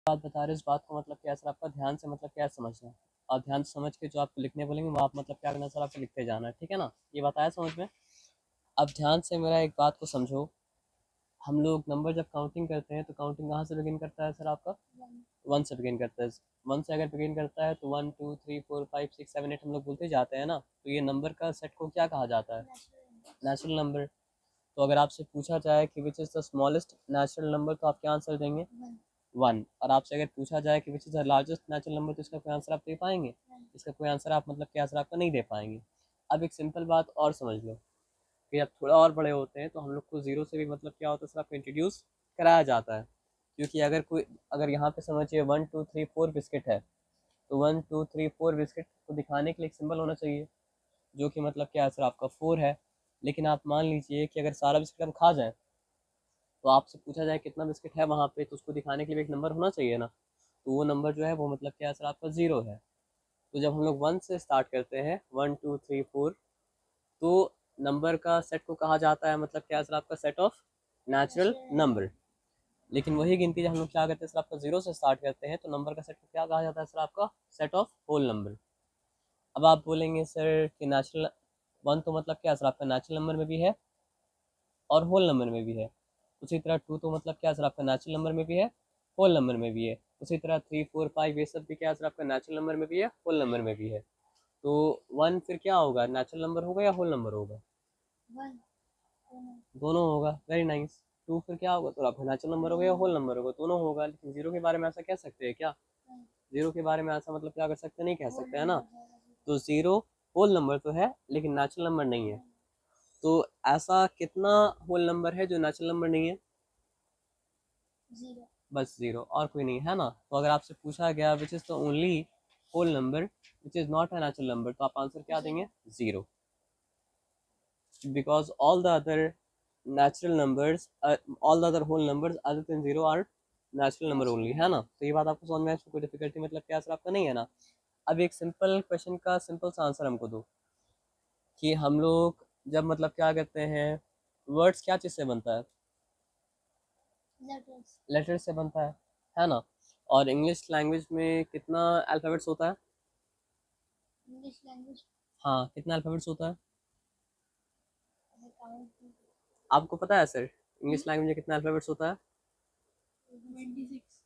बात बता रहे, इस बात को मतलब क्या सर आपका ध्यान से मतलब क्या समझना है, और ध्यान से समझ के जो आपको लिखने बोलेंगे वो आप मतलब क्या करना सर आपको लिखते जाना है, ठीक है ना। ये बात आया समझ में। अब ध्यान से मेरा एक बात को समझो। हम लोग नंबर जब काउंटिंग करते हैं तो काउंटिंग कहाँ से बिगिन करता है सर आपका? वन से बिगिन करता है। वन से अगर बिगिन करता है तो 1 2 3 4 5 6 7 8 हम लोग बोलते जाते हैं ना, तो ये नंबर का सेट को क्या कहा जाता है? Natural number. तो अगर आपसे पूछा जाए कि विच is the smallest natural number, तो आप क्या आंसर देंगे? वन। और आपसे अगर पूछा जाए कि विच is the largest natural number, तो इसका कोई आंसर आप दे पाएंगे? इसका कोई आंसर आप मतलब क्या आंसर आपका नहीं दे पाएंगे। अब एक सिंपल बात और समझ लो कि जब थोड़ा और बड़े होते हैं तो हम लोग को ज़ीरो से भी मतलब क्या होता है सर आपको इंट्रोड्यूस कराया जाता है। क्योंकि अगर यहाँ पे समझिए 1 2 3 4 बिस्किट है, तो 1 2 3 4 बिस्किट को दिखाने के लिए एक सिंबल होना चाहिए, जो कि मतलब क्या है सर आपका 4 है। लेकिन आप मान लीजिए कि अगर सारा बिस्किट हम खा जाएं, तो आपसे पूछा जाए कितना बिस्किट है वहाँ पे, तो उसको दिखाने के लिए एक नंबर होना चाहिए ना। तो वो नंबर जो है वो मतलब क्या है सर आपका 0 है। तो जब हम लोग 1 से स्टार्ट करते हैं 1 2 3 4, तो नंबर का सेट को कहा जाता है मतलब क्या है सर आपका सेट ऑफ नेचुरल नंबर। लेकिन वही गिनती जब हम लोग क्या करते हैं सर आपका 0 से स्टार्ट करते हैं, तो नंबर का सेट को क्या कहा जाता है सर आपका सेट ऑफ होल नंबर। अब आप बोलेंगे सर कि नेचुरल वन तो मतलब क्या है सर आपका नेचुरल नंबर में भी है और होल नंबर में भी है। उसी तरह टू तो मतलब क्या है सर आपका नेचुरल नंबर में भी है, होल नंबर में भी है। उसी तरह 3 4 5 ये सब भी क्या है सर आपका नेचुरल नंबर में भी है, होल नंबर में भी है। तो वन फिर क्या होगा, नेचुरल नंबर होगा या होल नंबर होगा? दोनों होगा, वेरी नाइस। टू फिर क्या होगा, तो आपका नेचुरल नंबर होगा या होल नंबर होगा? दोनों होगा। लेकिन जीरो के बारे में ऐसा कह सकते हैं क्या? जीरो के बारे में ऐसा मतलब क्या कर सकते हैं, नहीं कह सकते है ना। तो जीरो होल नंबर तो है लेकिन नेचुरल नंबर नहीं है। तो ऐसा कितना होल नंबर है जो नेचुरल नंबर नहीं है? बस जीरो, और कोई नहीं है ना। तो अगर आपसे पूछा गया which is the only whole number which is not a natural number, तो आप आंसर क्या देंगे? Zero. Because all the other natural numbers, all the other whole numbers other than zero are natural number only, है ना। तो ये बात आपको समझ में आया, इसमें कोई डिफिकल्टी मतलब क्या आंसर आपका नहीं है ना। अब एक सिंपल क्वेश्चन का सिंपल सा आंसर हमको दो कि हम लोग जब मतलब क्या करते हैं, वर्ड्स क्या चीज़ से बनता है? लेटर से बनता है ना। और इंग्लिश लैंग्वेज में कितना अल्फ़ाबेट्स होता है? हाँ, कितना अल्फ़ाबेट्स होता है आपको पता है सर? इंग्लिश लैंग्वेज में कितना अल्फ़ाबेट्स होता है?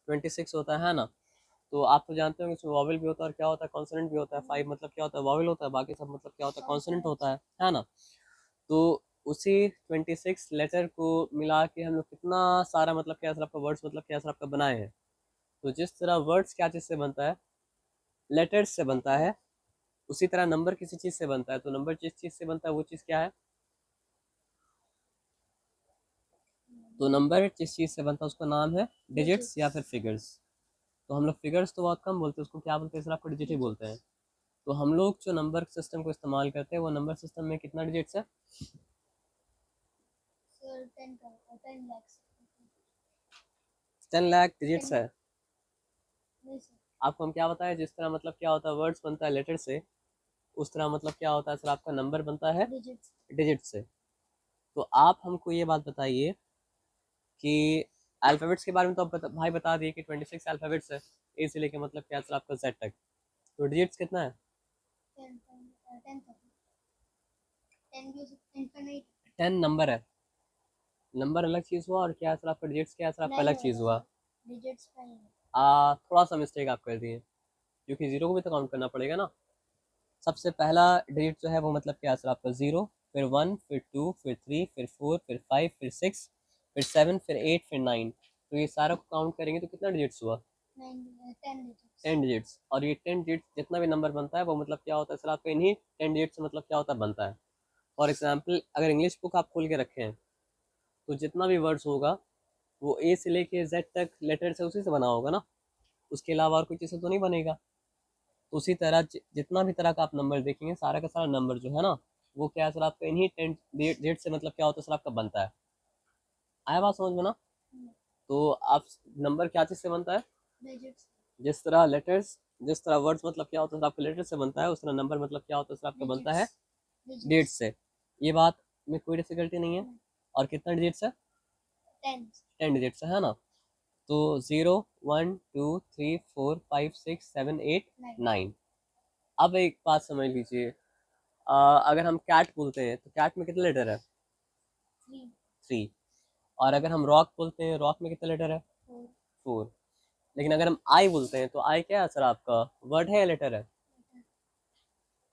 26 होता है ना। तो आप तो जानते होंगे इसमें वॉवल भी होता है और क्या होता है, कॉन्सोनेंट भी होता है। 5 मतलब क्या होता है, वॉवल होता है, बाकी सब मतलब क्या होता है, कॉन्सोनेंट होता है ना। तो उसी 26 लेटर को मिला के हम लोग कितना सारा मतलब क्या सर आपका वर्ड्स मतलब क्या सर आपका बनाए हैं। तो जिस तरह वर्ड्स क्या चीज़ से बनता है, लेटर्स से बनता है, उसी तरह नंबर किसी चीज़ से बनता है। तो नंबर जिस चीज़ से बनता है वो चीज़ क्या है? तो नंबर जिस चीज़ से बनता है उसका नाम है डिजिट्स या फिर फिगर्स। तो हम लोग फिगर्स तो बहुत कम बोलते हैं, उसको क्या बोलते हैं सर आपको? डिजिट ही बोलते हैं। तो हम लोग जो नंबर सिस्टम को इस्तेमाल करते हैं वो नंबर सिस्टम में कितना डिजिट्स है? 10 लाख डिजिट्स है। आपको हम क्या बताएं, जिस तरह मतलब क्या होता है वर्ड्स बनता है लेटर से, उस तरह मतलब क्या होता है सर आपका नंबर बनता है डिजिट से। तो आप हमको ये बात बताइए कि अल्फ़ाबेट्स के बारे में तो आप भाई बता दिए कि 26 अल्फ़ाबेट्स है, ए से लेके मतलब क्या सर आपका जेड तक। तो डिजिट्स कितना है? 10 नंबर है। नंबर अलग चीज़ हुआ और क्या सर आपका डिजिट्स क्या सर आपका अलग चीज़ हुआ। थोड़ा सा मिस्टेक आप कर दिए, क्योंकि जीरो को भी तो काउंट करना पड़ेगा ना। सबसे पहला डिजिट जो है वो मतलब क्या सर आपका जीरो, फिर वन, फिर टू, फिर थ्री, फिर फोर, फिर फाइव, फिर सिक्स, फिर सेवन, फिर एट, फिर नाइन। तो ये सारा को काउंट करेंगे तो कितना डिजिट्स हुआ? 10 डिजिट्स। और ये 10 डिजिट्स जितना भी नंबर बनता है वो मतलब क्या होता है सर आपका इन्हीं 10 डिजिट से मतलब क्या होता है बनता है। फॉर एग्जाम्पल अगर इंग्लिश बुक आप खोल के रखे हैं तो जितना भी वर्ड्स होगा वो ए से लेके जेड तक लेटर से उसी से बना होगा ना, उसके अलावा और कोई चीज़ से तो नहीं बनेगा। तो उसी तरह जितना भी तरह का आप नंबर देखेंगे सारा का सारा नंबर जो है ना वो क्या है सर आपका इन्हीं 10 डिजिट से मतलब क्या होता है सर आपका बनता है। आया बात समझ में ना। तो आप नंबर क्या चीज़ से बनता है? जिस तरह लेटर्स, जिस तरह वर्ड्स मतलब क्या होता है आपका लेटर से बनता है, उस तरह नंबर मतलब क्या होता है आपका बनता है डिजिट से। ये बात में कोई डिफिकल्टी नहीं है। और कितना डिजिट्स है? 10 डिजिट्स है ना। तो 0 1 2 3 4 5 6 7 8 9। अब एक बात समझ लीजिए, अगर हम कैट बोलते हैं तो कैट में कितने लेटर है? 3। और अगर हम रॉक बोलते हैं, रॉक में कितने लेटर है? 4। लेकिन अगर हम आई बोलते हैं तो आई क्या है सर आपका? वर्ड है या लेटर है?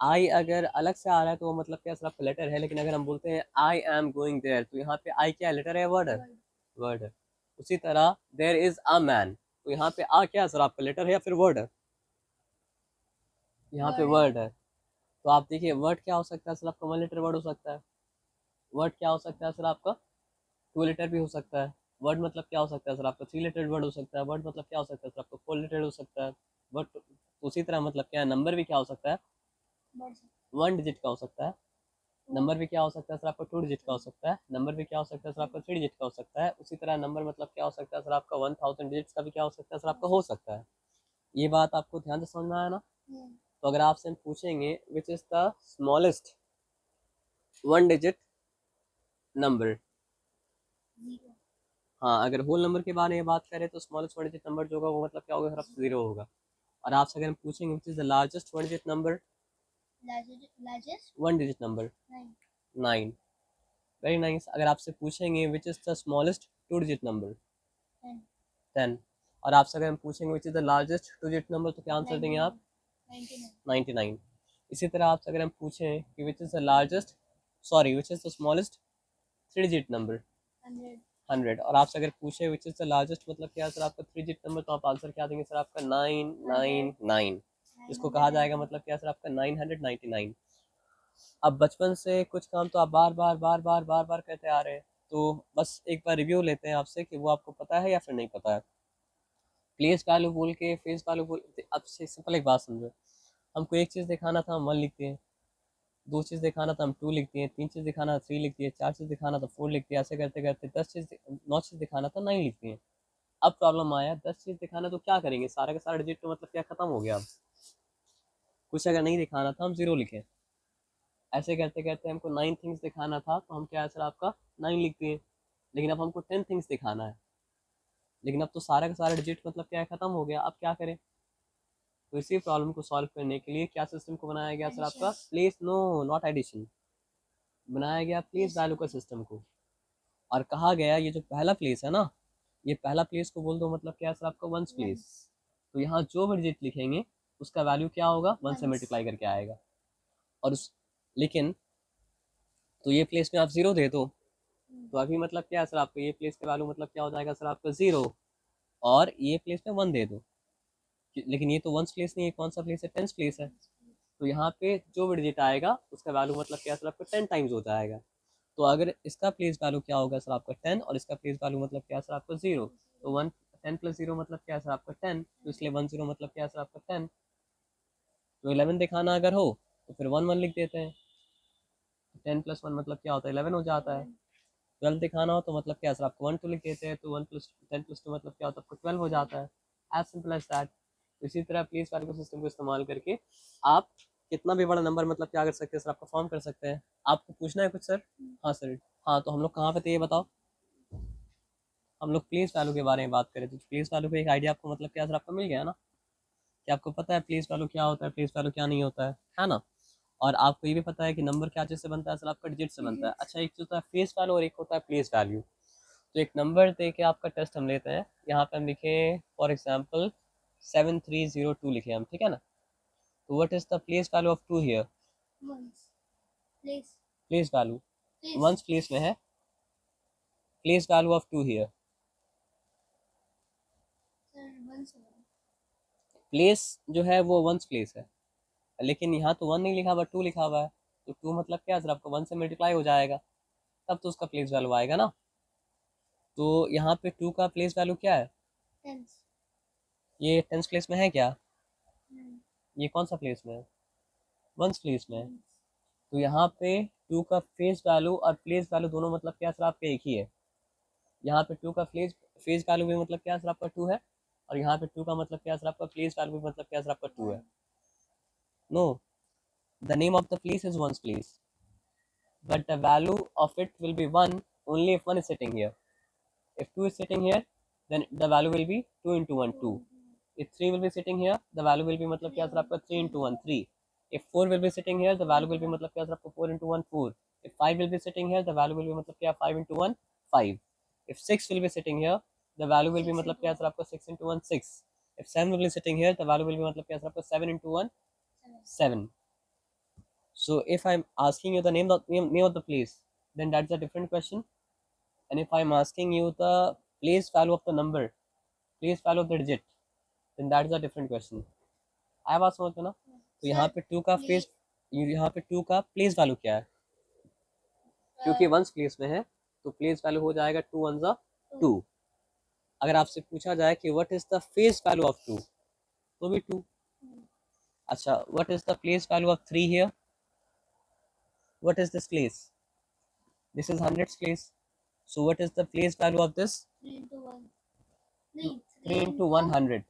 आई अगर अलग से आ रहा है तो वो मतलब क्या सर आपका? लेटर है। लेकिन अगर हम बोलते हैं आई एम गोइंग देयर, तो यहाँ पे आई क्या है? लेटर है, वर्ड है? वर्ड है। उसी तरह देयर इज अ मैन, तो यहाँ पे आ क्या है सर आपका? लेटर है या फिर वर्ड है? यहाँ पे वर्ड है। तो आप देखिए वर्ड क्या हो सकता है सर आपका? 1 लेटर वर्ड हो सकता है। वर्ड क्या हो सकता है सर आपका? 2 लेटर भी हो सकता है। वर्ड मतलब क्या हो सकता है सर आपका? 3 लेटर वर्ड हो सकता है। वर्ड मतलब क्या हो सकता है सर आपका? 4 लेटर हो सकता है। वर्ड उसी तरह मतलब क्या है? नंबर भी क्या हो सकता है? 1 डिजिट का हो सकता है। नंबर भी क्या हो सकता है सर आपका? 2 डिजिट का हो सकता है। नंबर भी क्या हो सकता है सर आपका? 3 डिजिट का हो सकता है। उसी तरह नंबर मतलब क्या हो सकता है सर आपका? 1000 डिजिट्स का भी क्या हो सकता है सर आपका? हो सकता है। ये बात आपको ध्यान से समझ में आया ना? तो अगर आपसे हम पूछेंगे which is the smallest 1 digit number, हाँ, अगर होल नंबर के बारे में बात करें तो स्मॉलेस्ट 1 डिजिट नंबर जो होगा वो मतलब क्या होगा सर आपका? 0 होगा। और आपसे अगर हम पूछेंगे which is the largest 1 digit number, 1 digit number, 9। Very nice. अगर आपसे पूछेंगे which is the smallest 2 digit number, 10। और आपसे अगर हम पूछेंगे which is the largest 2 digit number, तो क्या आंसर देंगे आप? 99। इसी तरह आपसे अगर हम पूछें कि which is the largest, sorry, which is the smallest 3 digit number, 100। और आपसे अगर पूछे विच इज द लार्जेस्ट मतलब क्या है सर आपका? 3 डिजिट नंबर, तो आप आंसर क्या देंगे सर आपका? 999। इसको कहा जाएगा मतलब क्या सर आपका? 999। अब बचपन से कुछ काम तो आप बार बार बार बार बार बार करते आ रहे हैं, तो बस एक बार रिव्यू लेते हैं आपसे कि वो आपको पता है या फिर नहीं पता है। प्लेस वैल्यू बोल के, फेस वैल्यू बोल, अब से सिंपल एक बात समझो। हमको एक चीज़ दिखाना था, हम 1 लिखते हैं। 2 चीज़ दिखाना था, हम 2 लिखते हैं। 3 चीज़ दिखाना था, 3 लिखती है। 4 चीज़ दिखाना था, 4 लिखती है। ऐसे करते करते 9 चीज़ दिखाना था, 9 लिखती हैं। अब प्रॉब्लम आया 10 चीज़ दिखाना, तो क्या करेंगे? सारा का सारा डिजिट तो मतलब क्या खत्म हो गया अब। कुछ अगर नहीं दिखाना था, हम 0 लिखें। ऐसे करते करते हमको 9 थिंग्स दिखाना था, तो हम क्या है सर आपका? 9 लिखते हैं। लेकिन अब हमको 10 थिंग्स दिखाना है, लेकिन अब तो सारा का सारा डिजिट मतलब क्या है? खत्म हो गया। अब क्या करें? तो इसी प्रॉब्लम को सॉल्व करने के लिए क्या सिस्टम को बनाया गया सर आपका? प्लेस, नो, नॉट एडिशन, बनाया गया प्लेस वैल्यू का सिस्टम को। और कहा गया ये जो पहला प्लेस है ना, ये पहला प्लेस को बोल दो मतलब क्या है सर आपका? Ones place. तो यहाँ जो भी डिजिट लिखेंगे उसका वैल्यू क्या होगा? 1 से मल्टीप्लाई करके आएगा। और उस, लेकिन तो ये प्लेस में आप 0 दे दो, तो अभी मतलब क्या है सर आपका? ये प्लेस का वैल्यू मतलब क्या हो जाएगा सर आपका? 0। और ये प्लेस में 1 दे दो, लेकिन ये तो वंस प्लेस नहीं है, कौन सा प्लेस है? टेंस प्लेस है। तो यहाँ पे जो भी डिजिट आएगा उसका वैल्यू मतलब क्या है सर आपका? 10 टाइम्स हो जाएगा। तो अगर इसका प्लेस वैल्यू क्या होगा सर आपका? 10, और इसका प्लेस वैल्यू मतलब क्या है सर आपका? 0। तो 10 प्लस 0 मतलब क्या है सर आपका? 10। तो इसलिए 10 मतलब क्या है सर आपका? 10। तो 11 दिखाना अगर हो तो फिर 1 1 लिख देते हैं। 10 प्लस 1 मतलब क्या होता है? 11 हो जाता है। 12 दिखाना हो तो मतलब क्या है सर आपको? 1 2 लिख देते हैं, तो 1 प्लस 10 प्लस 2 मतलब क्या होता है? आपको 12 हो जाता है। As simple as that. तो इसी तरह प्लेस वैल्यू सिस्टम को इस्तेमाल करके आप कितना भी बड़ा नंबर मतलब क्या कर सकते हैं सर आपका? फॉर्म कर सकते हैं। आपको पूछना है कुछ सर? हाँ सर। हाँ, तो हम लोग कहाँ पे थे ये बताओ? हम लोग प्लेस वैल्यू के बारे में बात करें, तो प्लेस वैल्यू का एक आइडिया आपको मतलब क्या सर आपको मिल गया ना, कि आपको पता है प्लेस वैल्यू क्या होता है, प्लेस वैल्यू क्या नहीं होता है ना? और आपको ये भी पता है कि नंबर क्या चीज़ से बनता है सर आपका? डिजिट से बनता है। अच्छा, एक चीज़ होता है फेस वैल्यू और एक होता है प्लेस वैल्यू। तो एक नंबर दे के आपका टेस्ट हम लेते हैं। यहाँ पे हम लिखे फॉर एग्जाम्पल 7302 लिखे हम, ठीक है ना? तो what is the place value of 2 here? Place value ones place में है। Place value of 2 here, place जो है वो वंस प्लेस है, लेकिन यहाँ तो 1 नहीं लिखा हुआ, 2 लिखा हुआ है। तो 2 मतलब क्या सर आपका? 1 से मल्टीप्लाई हो जाएगा, तब तो उसका प्लेस वैल्यू आएगा ना। तो यहाँ पे 2 का प्लेस वैल्यू क्या है? ये टेंस प्लेस में है क्या? ये कौन सा प्लेस में है? वंस प्लेस में है। तो यहाँ पे 2 का फेस वैल्यू और प्लेस वैल्यू दोनों मतलब क्या सर आपका? एक ही है। यहाँ पे 2 का फेस वैल्यू भी मतलब क्या सर आपका? 2 है। और यहाँ पे 2 का मतलब क्या सर आपका? प्लेस वैल्यू भी मतलब क्या सर आपका? 2 है। No, the name of the place is ones place, but the value of it will be 1 only if 1 is sitting here. If 2 is sitting here, then the value will be 2 into 1 2. If 3 will be sitting here, the value will be मतलब क्या sir आपका 3 into 1 3. If 4 will be sitting here, the value will be मतलब क्या sir आपका 4 into 1 4. If 5 will be sitting here, the value will be मतलब क्या 5 into 1 5. If 6 will be sitting here, the value will be मतलब क्या sir आपका 6 into 1 6. If 7 will be sitting here, the value will be मतलब क्या sir आपका 7 into 1 7. So if I'm asking you the name of the place, then that's a different question. And if I'm asking you the place value of the number, place value of the digit, then that is a different question. आया बात समझ में ना? तो यहाँ पे 2 का place, यहाँ पे 2 का प्लेस वैल्यू क्या है? क्योंकि वंस प्लेस में है तो प्लेस वैल्यू हो जाएगा 2 वन जा 2. अगर आपसे पूछा जाए कि what is the face value of 2, तो भी 2. अच्छा, what is the place value of 3 here? What is this place? This is hundreds place. So what is the place value of this? 3 into 1. 3 into 100.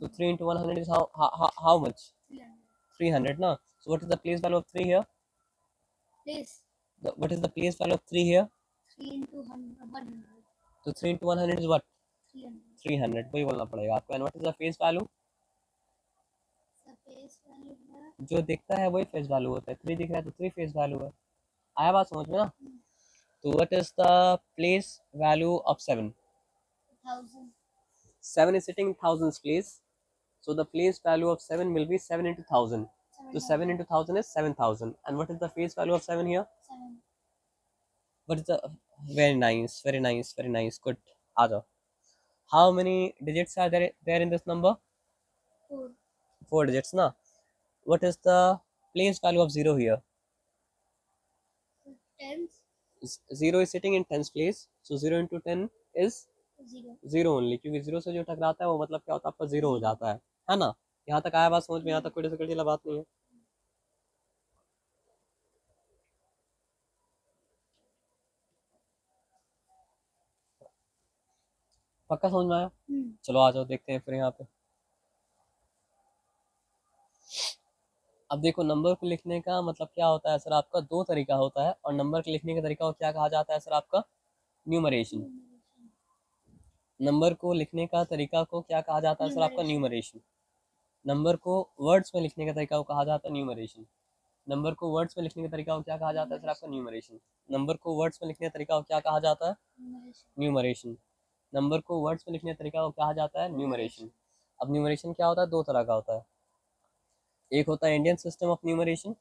So 3 into 100 is how much? 300. 300 na. So what is the place value of 3 here? Place. What is the place value of 3 here? 3 into 100. So 3 into 100 is what? 300. 300. वही बोलना पड़ेगा आपको. And what is the face value? The face value है जो दिखता है वही face value होता है. 3 दिख रहा है तो 3 फेस वैल्यू है. आया बात समझ में ना? तो what is the place value of 7? 1000. 7 is sitting in thousands place. So the place value of 7 will be 7 into 1000. So 7 into 1000 is 7000. And what is the face value of 7 here? 7. What is the very nice, very nice, very nice. Good. Aja. How many digits are there in this number? 4. 4 digits, na? What is the place value of 0 here? Tens. 0 is sitting in tens place. So 0 into 10 is 0. 0 only. क्योंकि 0 से जो टकराता है वो मतलब क्या होता है आपका 0 हो जाता है ना? यहाँ तक आया बात समझ में? यहाँ तक कोई डिफिकल्टी वाला बात नहीं है. पक्का समझ में आया? चलो आ जाओ देखते हैं फिर यहाँ पे. अब देखो, नंबर को लिखने का मतलब क्या होता है सर आपका? 2 तरीका होता है. और नंबर के लिखने का तरीका को क्या कहा जाता है सर आपका? न्यूमरेशन. नंबर को लिखने का तरीका को क्या कहा जाता है सर आपका? न्यूमरेशन. नंबर को वर्ड्स में लिखने का तरीका को कहा जाता है न्यूमरेशन. नंबर को वर्ड्स में लिखने का तरीका को क्या कहा जाता है सर आपका? न्यूमरेशन. नंबर को वर्ड्स में लिखने का तरीका को क्या कहा जाता है? न्यूमरेशन. नंबर को वर्ड्स में लिखने का तरीका को कहा जाता है न्यूमरेशन. अब न्यूमरेशन क्या होता है? 2 तरह का होता है. एक होता है इंडियन सिस्टम ऑफ न्यूमरेशन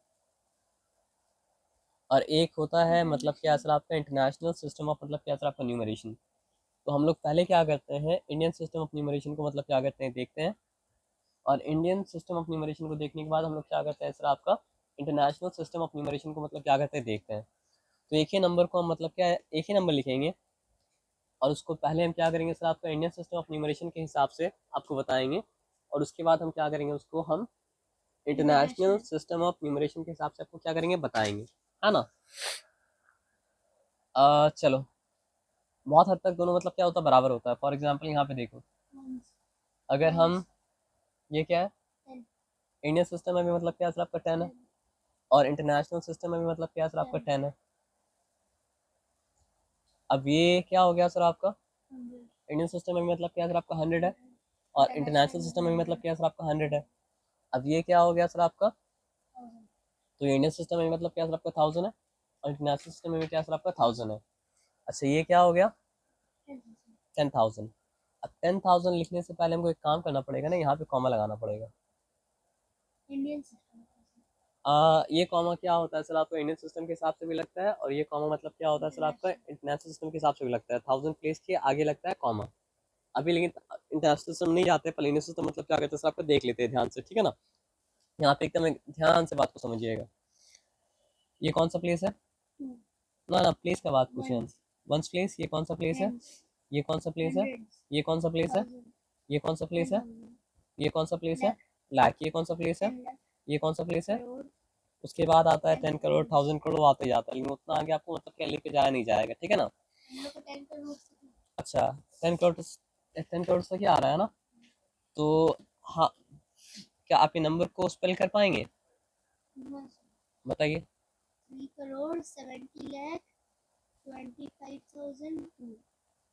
और एक होता है मतलब क्या सर आपका? इंटरनेशनल सिस्टम ऑफ मतलब क्या सर आपका? न्यूमरेशन. तो हम लोग पहले क्या करते हैं? इंडियन सिस्टम ऑफ न्यूमरेशन को मतलब क्या करते हैं? देखते हैं. और इंडियन सिस्टम ऑफ न्यूमरेशन को देखने के बाद हम लोग क्या करते हैं सर आपका? इंटरनेशनल सिस्टम ऑफ न्यूमरेशन को मतलब क्या करते हैं? देखते हैं. तो एक ही नंबर को हम मतलब क्या है? एक ही नंबर लिखेंगे और उसको पहले हम क्या करेंगे सर आपका? इंडियन सिस्टम ऑफ न्यूमरेशन के हिसाब से आपको बताएंगे. और उसके बाद हम क्या करेंगे? उसको हम इंटरनेशनल सिस्टम ऑफ न्यूमरेशन के हिसाब से आपको क्या करेंगे? बताएंगे, है ना? चलो, बहुत हद तक दोनों मतलब क्या होता है? बराबर होता है. फॉर एग्जाम्पल यहाँ पे देखो, अगर हम ये क्या है? इंडियन सिस्टम में भी मतलब क्या सर आपका 10 है और इंटरनेशनल सिस्टम में भी मतलब क्या सर आपका 10 है. अब ये क्या हो गया सर आपका? इंडियन सिस्टम में मतलब क्या सर आपका 100 है और इंटरनेशनल सिस्टम में मतलब क्या सर आपका 100 है. अब ये क्या हो गया सर आपका? तो इंडियन सिस्टम में मतलब क्या सर आपका 1000 है और इंटरनेशनल सिस्टम में क्या सर आपका 1000 है. अच्छा, ये क्या हो गया? 10,000. अब 10,000 लिखने से पहले हमको एक काम करना पड़ेगा ना, यहाँ पे कॉमा लगाना पड़ेगा. Indian system. ये कॉमा क्या होता है सर आपका? इंडियन सिस्टम के हिसाब से भी लगता है और ये कॉमा मतलब क्या होता है सर आपका? इंटरनेशनल सिस्टम के हिसाब से भी लगता है. 1000 प्लेस के आगे लगता है कॉमा. अभी लेकिन इंटरनेशनल सिस्टम नहीं जाते, पर इंडियन सिस्टम मतलब क्या कहते हैं सर आपको? देख लेते हैं ध्यान से, ठीक है ना? यहाँ पे एकदम ध्यान से बात को समझिएगा. ये कौन सा प्लेस है? ना प्लेस का बात पूछे हम. Ones place. ये कौन सा प्लेस है? ये कौन सा प्लेस है? ये कौन सा प्लेस है? ये कौन सा प्लेस है? ये कौन सा प्लेस है? लाख. ये कौन सा प्लेस है? ये कौन सा प्लेस है? उसके बाद आता है 10 करोड़, 1000 करोड़, वो आते जाता है. लेकिन उतना आगे आपको मतलब क्या लेके जाया नहीं जाएगा, ठीक है ना? अच्छा, 10 करोड़ तक ही आ रहा है ना? तो हाँ, क्या आप ये नंबर को स्पेल कर पाएंगे? बताइए. 3,70,25,002.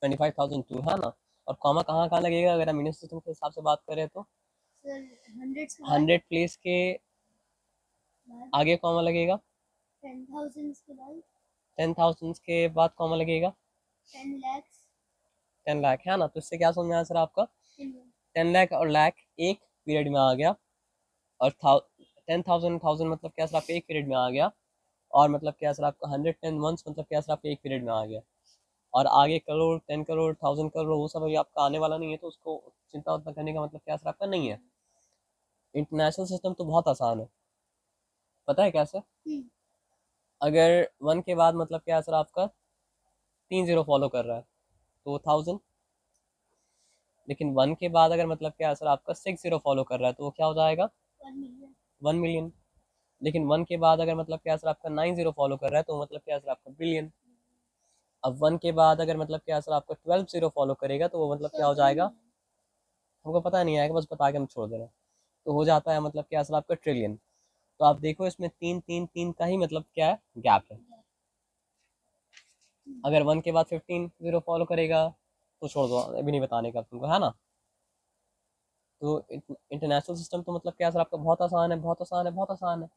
25,002 है ना? और कॉमा कहाँ कहाँ लगेगा अगर हम यूनिट सिस्टम के हिसाब से बात करें तो? सर 100 के बाद 100 प्लेस के आगे कॉमा लगेगा, 10,000 के बाद 10,000 के बाद कॉमा लगेगा, 10 lakhs 10 लाख, है ना। तो इससे क्या समझ में आया सर आपका? in 10 लाख और लाख एक पीरियड में आ गया, और 10,000 मतलब क्या सर आपका एक पीरियड में आ गया, और मतलब क्या सर आपका 110 मंथ्स मतलब क्या सर आपका एक पीरियड में आ गया। और आगे करोड़, 10 करोड़, 1000 करोड़ वो सब अभी आपका आने वाला नहीं है, तो उसको चिंता उतना करने का मतलब क्या सर आपका नहीं है। इंटरनेशनल सिस्टम तो बहुत आसान है, पता है कैसे? अगर 1 के बाद मतलब क्या सर आपका 3 जीरो फॉलो कर रहा है तो 1000, लेकिन 1 के बाद अगर मतलब क्या सर आपका 6 जीरो फॉलो कर रहा है तो वो क्या हो जाएगा? 1 million 1 मिलियन। लेकिन 1 के बाद अगर मतलब क्या सर आपका 9 जीरो फॉलो कर रहा है तो मतलब क्या सर आपका बिलियन। अब 1 के बाद अगर मतलब क्या सर आपका 12 जीरो फॉलो करेगा तो वो मतलब क्या हो जाएगा? हमको पता नहीं आएगा, बस बता के हम छोड़ दे रहे हैं। तो हो जाता है मतलब क्या सर आपका ट्रिलियन। तो आप देखो इसमें 3 का ही मतलब क्या है, गैप है। अगर 1 के बाद 15 जीरो फॉलो करेगा तो छोड़ दो, अभी नहीं बताने का तुमको, है ना। तो इंटरनेशनल सिस्टम तो मतलब क्या सर आपका बहुत आसान है, बहुत आसान है, बहुत आसान है।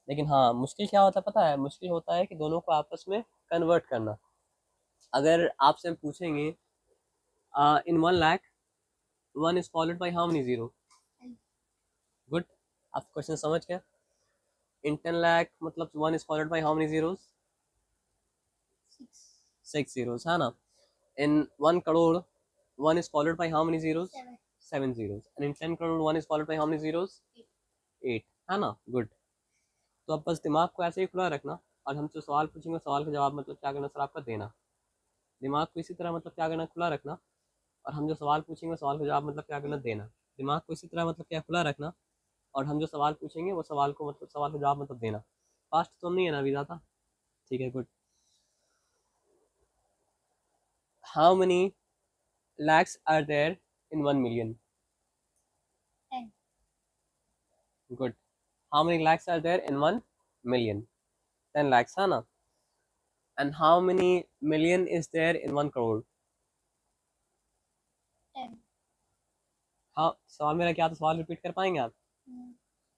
लेकिन हाँ, मुश्किल क्या होता है पता है? मुश्किल होता है कि दोनों को आपस में कन्वर्ट करना। अगर आपसे हम पूछेंगे इन 1 lakh 1 is followed by how many zero? Good, आप क्वेश्चन समझ गए। इन 10 लाख मतलब 1 is followed by how many zeros? 6 6 zeros, है ना। In 1 crore 1 is followed by how many zeros? 7 7 zeros. And in 10 crore 1 is followed by how many zeros? 8, है ना। Good. तो अब बस दिमाग को ऐसे ही खुला रखना, और हमसे सवाल पूछेंगे, सवाल का जवाब मतलब क्या करना सर आपका देना। दिमाग को इसी तरह मतलब क्या करना, खुला रखना, और हम जो सवाल पूछेंगे सवाल का जवाब मतलब क्या करना, देना। दिमाग को इसी तरह मतलब क्या खुला रखना, और हम जो सवाल पूछेंगे वो सवाल को मतलब सवाल का जवाब मतलब देना। फास्ट तो नहीं है ना अभी ज़्यादा? ठीक है, good. How many lakhs are there in 1 million? 10 Good. How many lakhs are there in 1 million? 10 lakhs, है ना। And how many million is there in 1 crore? 10 हाँ, सवाल मेरा क्या था, सवाल रिपीट कर पाएंगे आप?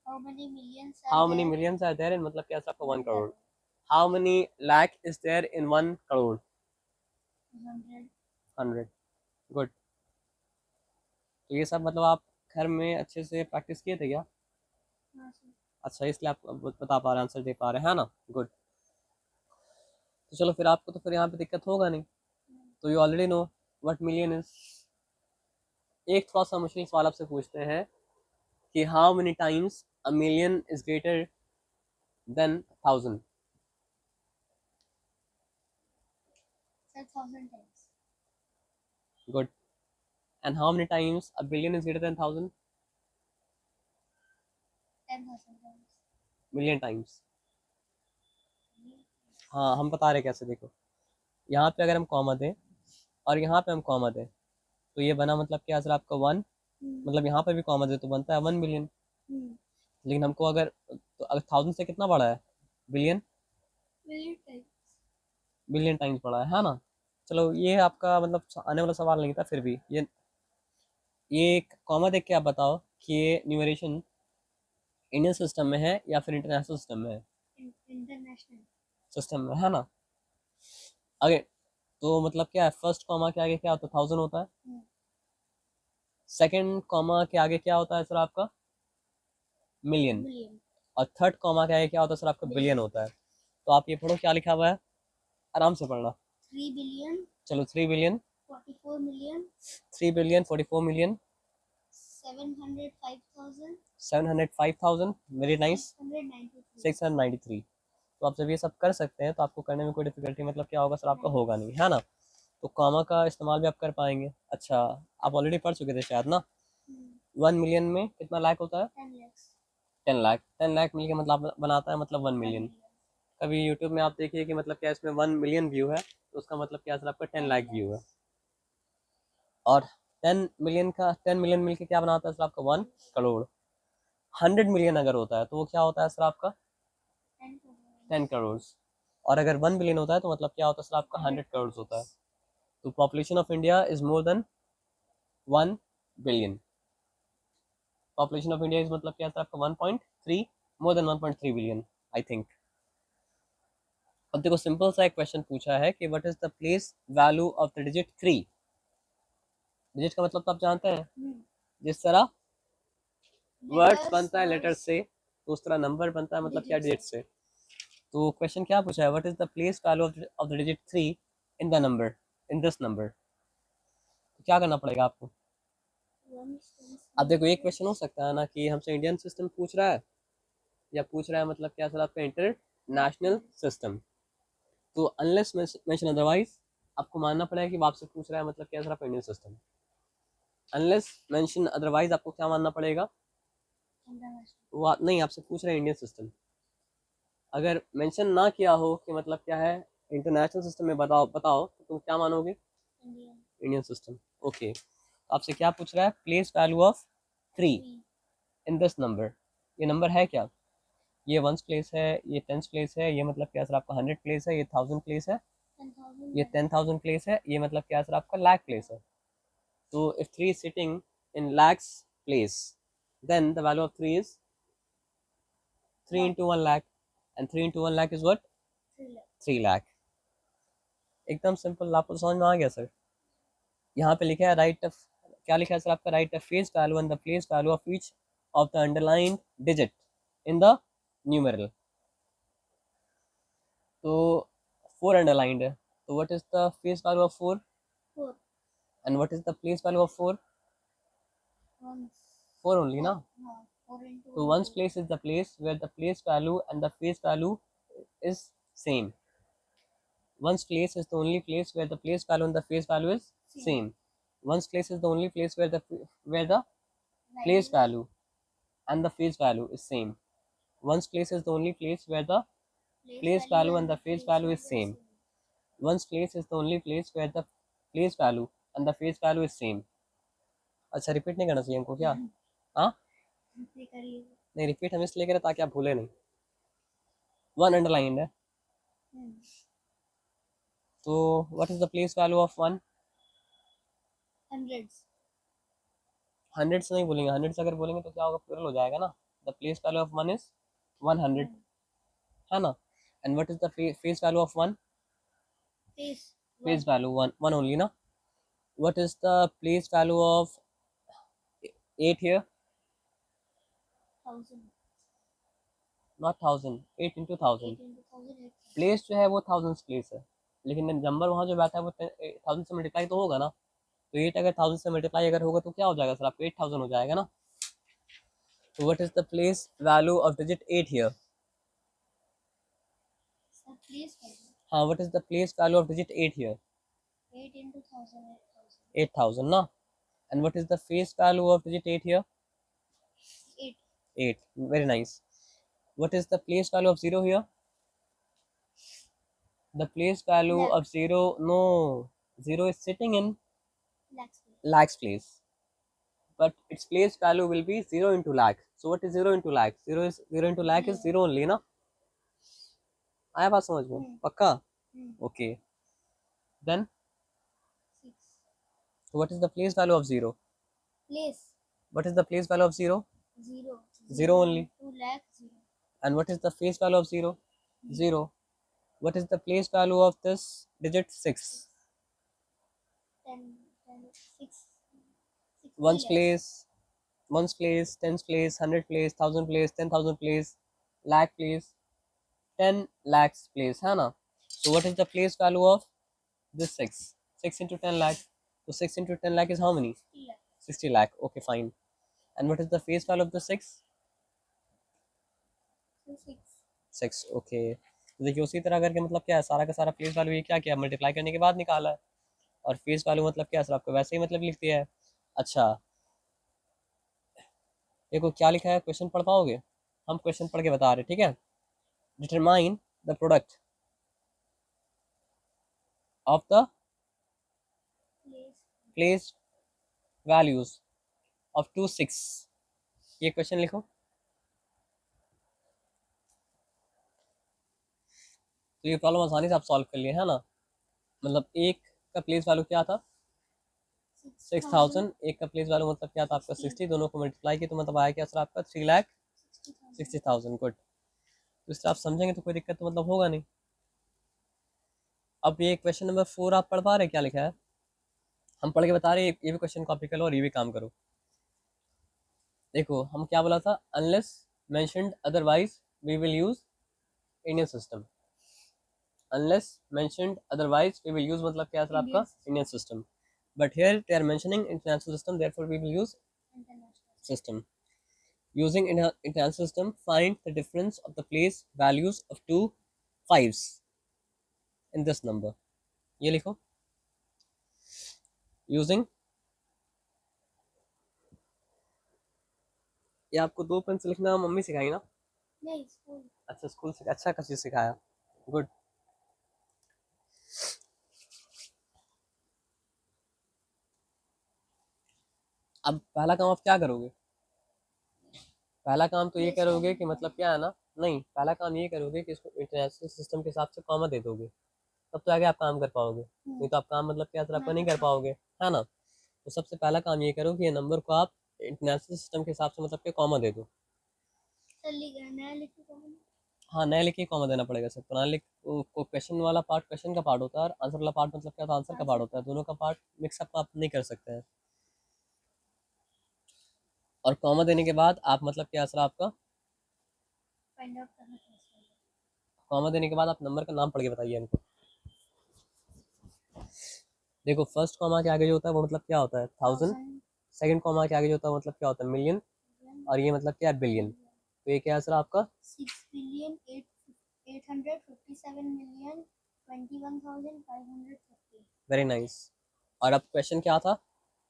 how many millions How are many there millions are there in मतलब क्या सर आपका 1 1 crore? crore How many lakh is there in 1 crore? 100 100. Good. तो ये सब मतलब आप घर में अच्छे से प्रैक्टिस किए थे क्या? हाँ सर अच्छा, इसलिए आप बता पा रहे हैं, आंसर दे पा रहे हैं, है ना। गुड। तो चलो फिर आपको तो फिर यहाँ पे दिक्कत होगा नहीं। तो you already know what million is. एक थोड़ा सा मुश्किल सवाल आपसे पूछते हैं कि how many times a million is greater than 1000? Sir 1000 times good. And how many times a billion is greater than 1000? 10,000 times million times. हाँ, हम बता रहे कैसे, देखो यहाँ पे अगर हम कॉमा दें और यहाँ पे हम कॉमा दें तो ये बना मतलब क्या सर आपका 1, मतलब यहाँ पे भी कॉमा दे तो बनता है 1 मिलियन। लेकिन हमको अगर तो अगर 1000 से कितना बड़ा है, billion, million times billion times बड़ा है ना। चलो ये आपका मतलब आने वाला सवाल नहीं था, फिर भी ये कॉमा देख के आप बताओ कि ये न्यूमरेशन इंडियन सिस्टम में है या फिर इंटरनेशनल सिस्टम में है? international सिस्टम में, है ना। आगे तो मतलब क्या है, फर्स्ट कॉमा के आगे क्या होता है, 1000 होता है। सेकंड कॉमा के आगे क्या होता है सर आपका, मिलियन। million और थर्ड कॉमा के आगे क्या होता है सर आपका, बिलियन होता है। तो आप ये पढ़ो क्या लिखा हुआ है, आराम से पढ़ना। 3 billion चलो 3 billion, 44 million 3 billion 44 million 705,000 705,000, very nice, 693 693। तो आप जब ये सब कर सकते हैं तो आपको करने में कोई डिफिकल्टी मतलब क्या होगा सर आपका, होगा नहीं, है ना। तो कॉमा का इस्तेमाल भी आप कर पाएंगे। अच्छा, आप ऑलरेडी पढ़ चुके थे शायद ना। 1 मिलियन में कितना लाख होता है, 10 lakhs 10 लाख। 10 लाख मिलके मतलब बनाता है मतलब 1 1 मिलियन। million कभी यूट्यूब में आप देखिए कि मतलब क्या इसमें 1 मिलियन व्यू है तो उसका मतलब क्या सर आपका 10 लाख व्यू है। और 10 मिलियन मिलके क्या बनाता है सर आपका 1 करोड़। 100 मिलियन अगर होता है तो वो क्या होता है सर आपका 10 crore 10 करोड़। और अगर 1 बिलियन होता है तो मतलब क्या होता है सर आपका 100 करोड़ होता है। तो population of India is more than 1 billion. Population of India is मतलब क्या था आपका 1.3, more than 1.3 billion I think. अब देखो सिंपल सा एक क्वेश्चन पूछा है कि what is the place value of the digit 3। Digit का मतलब तो आप जानते हैं, जिस तरह वर्ड्स बनता है लेटर से, तो उस तरह नंबर बनता है मतलब क्या डिजिट से। तो क्वेश्चन क्या पूछा है, what is the place value of the digit 3 in the number, in this number. तो क्या करना पड़ेगा आपको। अब देखो एक क्वेश्चन हो सकता है ना कि हमसे इंडियन सिस्टम पूछ रहा है, या पूछ रहा है मतलब क्या सर आपका इंटरनेशनल सिस्टम। तो अनलेस मेंशन अदरवाइज आपको मानना पड़ेगा कि वो आपसे पूछ रहा है मतलब क्या सर आपका Indian system. Unless mention otherwise आपको क्या मानना पड़ेगा, वो नहीं आपसे पूछ रहे हैं इंडियन सिस्टम। अगर मेंशन ना किया हो कि मतलब क्या है इंटरनेशनल सिस्टम में बताओ बताओ, तो तुम क्या मानोगे, इंडियन सिस्टम। ओके, आपसे क्या पूछ रहा है, place value of 3 in this number. ये नंबर है क्या, ये 1 प्लेस है, ये 10 प्लेस है, ये मतलब क्या सर आपका 100 प्लेस है, ये 1000 प्लेस है, ये 10,000 प्लेस है, ये मतलब क्या सर आपका लाख प्लेस है। तो if 3 is sitting in lakhs place, then the value of 3 is 3 into 1 lakh, and 3 into 1 lakh is what, 3 lakh। एकदम सिंपल, आपको समझ में आ गया सर। यहाँ पे लिखा है राइट, क्या लिखा है सर आपका, right face value and the place value of each of the underlined digit in the numeral. तो 4 अंडरलाइंड है, तो what is the face value of 4 and what is the place value of 4, 4 only ना। तो 1's place is the place where the place value and the face value is same। 1's place is the only place where the place value and the face value is same। 1's place is the only place where the place value and the face value is same। 1's place is the only place where the place value and the face value is same। 1's place is the only place where the place value and the face value is same। अच्छा repeat नहीं करना चाहिए हमको क्या, हाँ नहीं repeat हम इसलिए करें ताकि आप भूले नहीं। 1 अंडरलाइन है, तो what is the place value of 1। Hundreds नहीं बोलेंगे, हंड्रेड्स अगर बोलेंगे तो क्या होगा, प्लूरल हो जाएगा ना। The place value of 1 is 100, है ना। And what is the face value of 1, face value 1 only ना। What is the place value of 8 here, not 1000, 8 into 1000। Place जो है वो 1000 प्लेस है, लेकिन नंबर वहाँ जो बैठा है वो 1000 से मल्टीप्लाई तो होगा ना। तो 8 अगर 1000 से मल्टीप्लाई अगर होगा तो क्या हो जाएगा सर आपको, 8000 हो जाएगा ना। तो what is the place value of digit 8 here, हाँ what is the place value of digit 8 here, 8000 ना। And what is the face value of digit 8 here, 8, very nice. What is the place value of 0 here, the place value of 0, no, 0 is sitting in lakhs place, but its place value will be 0 into lakh। so what is 0 into lakh, 0 into lakh is 0 only ना। आया बात समझ में पक्का, okay. then what is the place value of 0, what is the place value of 0, 0 only। and what is the face value of 0, 0। what is the place value of this digit 6, 1's place, 1's place, 10's place, 100 place, 1000 place, 10,000 place, lakh place, 10 lakhs place, है ना। So what is the place value of this 6, 6 into 10 lakh, so 6 into 10 lakh is how many, 60 lakh, okay fine। and what is the face value of the 6, 6, okay। तो देखिए उसी तरह करके मतलब क्या है, सारा का सारा फेस वैल्यू ये क्या किया, मल्टीप्लाई करने के बाद निकाला है। और फेस वैल्यू मतलब क्या है सर आपको वैसे ही मतलब लिख दिया है। अच्छा देखो क्या लिखा है, क्वेश्चन पढ़ पाओगे, हम क्वेश्चन पढ़ के बता रहे, ठीक है। Determine the product of the place values of 2, 6, ये क्वेश्चन लिखो। तो ये प्रॉब्लम आसानी से आप सॉल्व कर लिए है ना। मतलब एक का प्लेस वैल्यू क्या था, 6000, एक का प्लेस वैल्यू मतलब क्या था आपका 60, दोनों को मल्टीप्लाई किया तो मतलब आया क्या सर आपका 3,60,000। गुड। तो इससे आप समझेंगे तो कोई दिक्कत तो मतलब होगा नहीं। अब ये क्वेश्चन नंबर 4 आप पढ़ पा रहे हैं क्या लिखा है? हम पढ़ के बता रहे हैं, ये भी क्वेश्चन कॉपी कर लो और ये भी काम करो। देखो हम क्या बोला था, unless mentioned otherwise we will use Indian system. Unless mentioned otherwise we will use मतलब क्या सर आपका Indian system, but here they are mentioning international system, therefore we will use system. Using internal system, find the difference of the place values of two fives in this number. ये लिखो। Using, ये आपको 2 pen से लिखना mummy सिखाई ना? नहीं, school. अच्छा स्कूल से, अच्छा कभी सिखाया। गुड। अब पहला काम आप क्या करोगे? पहला काम तो ये करोगे कि मतलब क्या है ना, नहीं पहला काम ये करोगे कि इसको इंटरनेशनल सिस्टम के हिसाब से कॉमा दे दोगे, तब तो आगे आप काम कर पाओगे, नहीं तो आप काम मतलब क्या सर आपका नहीं कर पाओगे, है ना? तो सबसे पहला काम ये करो कि ये नंबर को आप इंटरनेशनल सिस्टम के हिसाब से मतलब कि कॉमा दे दो। नया लिख के कॉमा? हाँ नया लिख के कॉमा देना पड़ेगा सर, पुराना लिख को क्वेश्चन वाला पार्ट क्वेश्चन का पार्ट होता है और आंसर वाला पार्ट मतलब क्या, तो आंसर का पार्ट होता है, दोनों का पार्ट मिक्सअप आप नहीं कर सकते हैं। और कॉमा देने के बाद आप मतलब क्या सर आपका, फाइंड आउट करना है। कॉमा देने के बाद आप नंबर का नाम पढ़ के बताइए इनको। देखो फर्स्ट कॉमा के आगे जो होता है वो मतलब क्या होता है 1000, सेकंड कॉमा के आगे जो होता है मतलब क्या होता है मिलियन, और ये मतलब क्या है बिलियन। तो ये क्या है सर आपका 6,857,021,550। Very nice. और अब क्वेश्चन क्या था,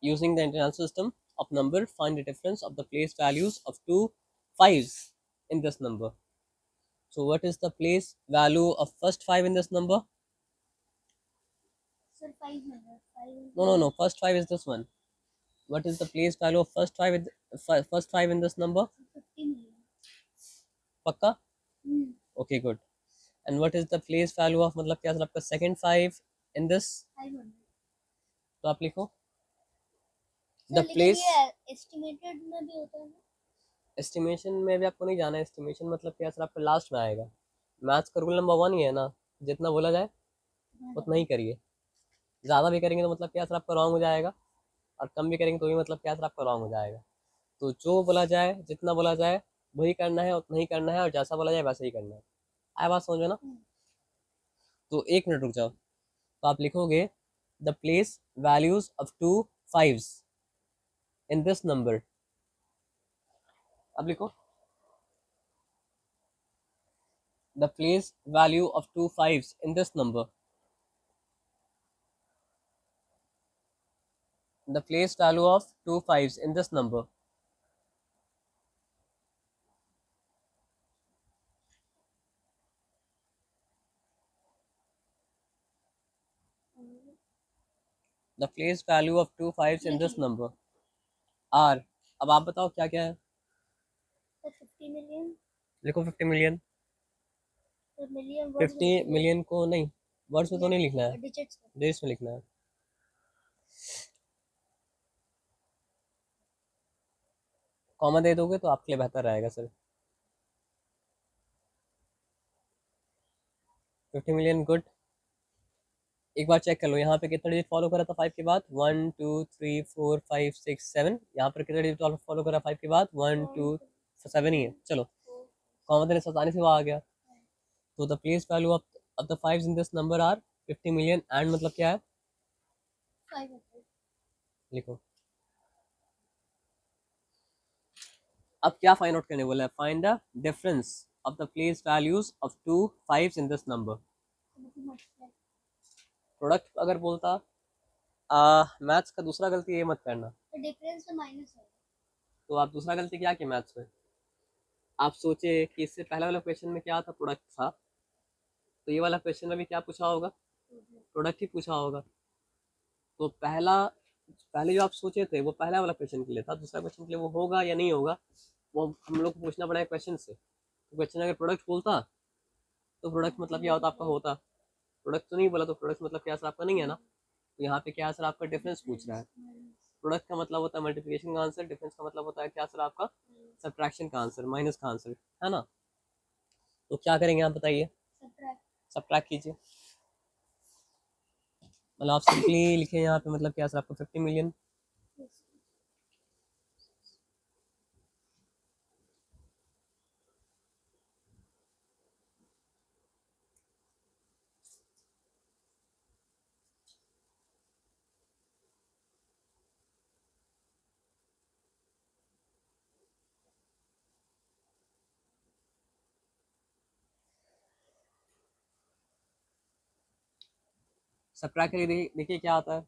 using the internal system of number find the difference of the place values of two fives in this number. So what is the place value of first 5 in this number? Sir, 500. No. First 5 is this one. What is the place value of first 5 first 5 in this number? 50 million. पक्का? Hmm. Okay, good. And what is the place value of मतलब क्या sir आपका second 5 in this? 500. तो आप लिखो Sir, the लेकिन place, ये estimated में भी होता है ना? estimation में भी आपको नहीं जाना है, estimation मतलब क्या सर आपका लास्ट में आएगा। मैथ्स का रूल नंबर 1 ही है ना, जितना बोला जाए उतना ही करिए, ज़्यादा भी करेंगे तो मतलब क्या सर आपका रॉन्ग हो जाएगा, और कम भी करेंगे तो भी मतलब क्या सर आपका रॉन्ग हो जाएगा। तो जो बोला जाए, जितना बोला जाए वही करना है, उतना ही करना है, और जैसा बोला जाए वैसा ही करना है। आया बात समझ में ना? तो 1 मिनट रुक जाओ। तो आप लिखोगे the place values of two fives in this number. अब लिखो the place value of two fives in this number. The place value of two fives in this number. The place value of two fives in this number are. अब आप बताओ क्या क्या है? Sir, 50 million. लिखो 50 million. Sir, million words 50 million को नहीं, words में तो नहीं लिखना है, digits. डेज में लिखना है। कॉमा दे दोगे तो आपके लिए बेहतर रहेगा सर। 50 million, good. एक बार चेक कर लो यहाँ पे कितना डिजिट फॉलो करा था 5 के बाद, 1 2 3 4 5 6 7। यहाँ पर कितना डिजिट फॉलो करा 5 के बाद, 1 2 7 ही है। चलो कॉमा देने से आसानी से वो आ गया। तो the place value of the fives in this number are 50 million and मतलब क्या है, 500. लिखो। अब क्या फाइंड आउट करने बोला है, find the difference of the place values of two fives in this number. Product अगर बोलता, मैथ्स का दूसरा गलती ये मत करना। तो डिफरेंस तो माइनस है। तो आप दूसरा गलती क्या की मैथ्स में, आप सोचे कि इससे पहले वाला क्वेश्चन में क्या था, प्रोडक्ट था, तो ये वाला क्वेश्चन में भी क्या पूछा होगा, प्रोडक्ट ही पूछा होगा। तो पहले जो आप सोचे थे वो पहला वाला क्वेश्चन के लिए था, दूसरा क्वेश्चन के लिए वो होगा या नहीं होगा वो हम लोग को पूछना पड़ेगा क्वेश्चन से। तो क्वेश्चन अगर प्रोडक्ट बोलता तो प्रोडक्ट मतलब क्या होता आपका, होता। प्रोडक्ट तो नहीं बोला तो प्रोडक्ट मतलब क्या सर आपका नहीं है ना। तो यहाँ पे क्या सर आपका डिफरेंस पूछ रहा है। प्रोडक्ट का मतलब होता है मल्टीप्लिकेशन का आंसर, डिफरेंस का मतलब होता है क्या सर आपका, सब्ट्रैक्शन का आंसर, माइनस का आंसर, है ना। तो क्या करेंगे आप बताइए, सब्ट्रैक्ट कीजिए। मतलब आप सिंपली लिखें यहाँ पे, मतलब क्या सर आपको 50 मिलियन, सब्ट्रैक्ट करके देखिए क्या आता है।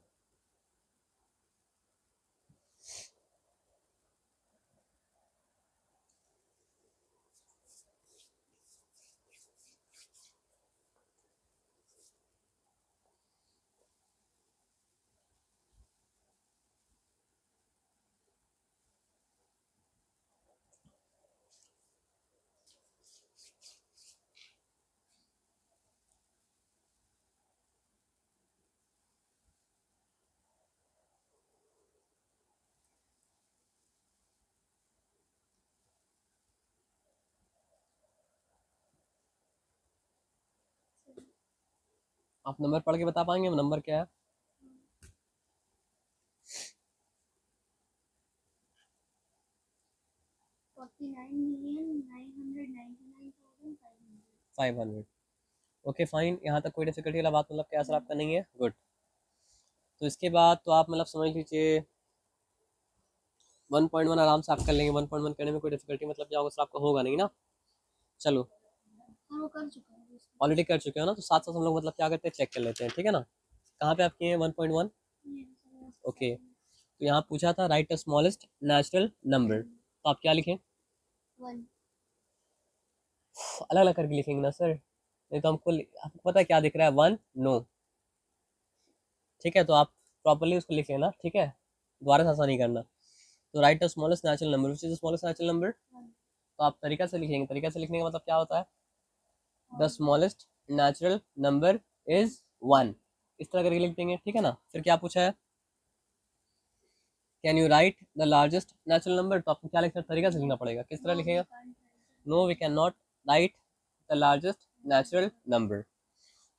आप नंबर पढ़ के बता पाएंगे नंबर क्या है। 500। ओके फाइन, यहाँ तक कोई डिफिकल्टी वाला बात मतलब क्या सर आपका नहीं है, गुड। तो इसके बाद तो आप मतलब समझ लीजिए 1.1 आराम से आप कर लेंगे, 1.1 करने में कोई डिफिकल्टी मतलब क्या होगा सर आपका, होगा नहीं ना। चलो ऑलरेडी कर चुके हो ना, तो साथ साथ हम लोग मतलब क्या करते हैं, चेक कर लेते हैं, ठीक है ना। कहाँ पे आप किए हैं 1.1, ओके। तो यहाँ पूछा था right the smallest natural number, तो आप क्या लिखें, अलग अलग करके लिखेंगे ना सर, नहीं तो आपको पता है क्या दिख रहा है, 1 नो, ठीक है। तो आप प्रॉपरली उसको लिख लेना, ठीक है, दोबारा से ऐसा नहीं करना। तो right the smallest natural number, which is the smallest natural number, तो आप तरीका से लिखेंगे, तरीका से लिखने का मतलब क्या होता है, the smallest natural number is 1, इस तरह करके लिख देंगे, ठीक है ना। फिर क्या पूछा है, can you right the largest natural number, तो आपको क्या लिखना, तरीका से लिखना पड़ेगा, किस तरह लिखेगा, no we can not write the largest natural number.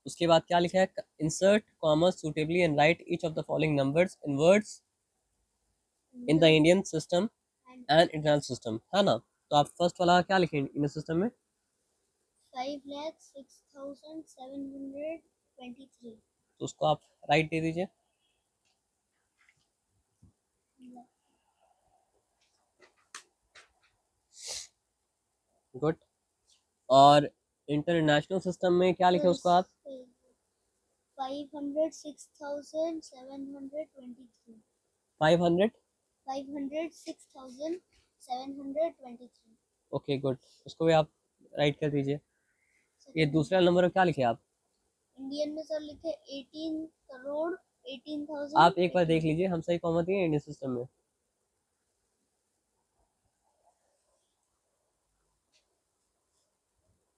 उसके बाद क्या लिखा है, insert commas suitably and write each of the following numbers in words in the Indian system and international system, है ना। तो आप फर्स्ट वाला क्या लिखेंगे इंडियन सिस्टम में, 5,06,723। तो उसको आप राइट दे दीजिए, गुड। और इंटरनेशनल सिस्टम में क्या लिखे उसको आप, 506,723। 500, 506,723। ओके गुड, उसको भी आप राइट कर दीजिए। ये दूसरा नंबर क्या लिखे आप, इंडियन में सर लिखे 18 करोड़ 18,000। आप एक बार देख लीजिए हम सही कॉमा दिए इंडियन सिस्टम में,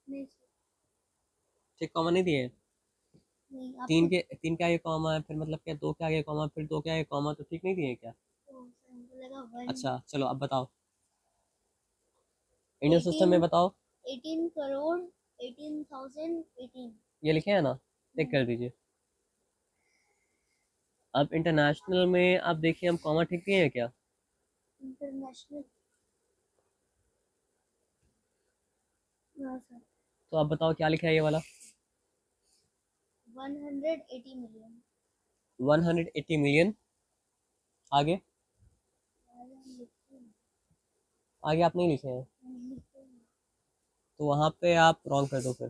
नहीं ठीक कॉमा नहीं दिए, नहीं, तीन के आगे कॉमा है, फिर मतलब क्या दो के आगे कॉमा, फिर दो के आगे कॉमा, तो ठीक नहीं दिए क्या, अच्छा चलो अब बताओ इंडियन सिस्टम में बताओ, 18 करोड़ 18,018। ये लिखे है ना, टिक कर दीजिए। अब इंटरनेशनल में आप देखिए हम कॉमा ठीक दिए हैं क्या, इंटरनेशनल सर तो आप बताओ क्या लिखा है ये वाला, 180 मिलियन। 180 मिलियन, आगे आगे आप नहीं लिखे हैं, तो वहाँ पे आप रॉन्ग कर दो फिर,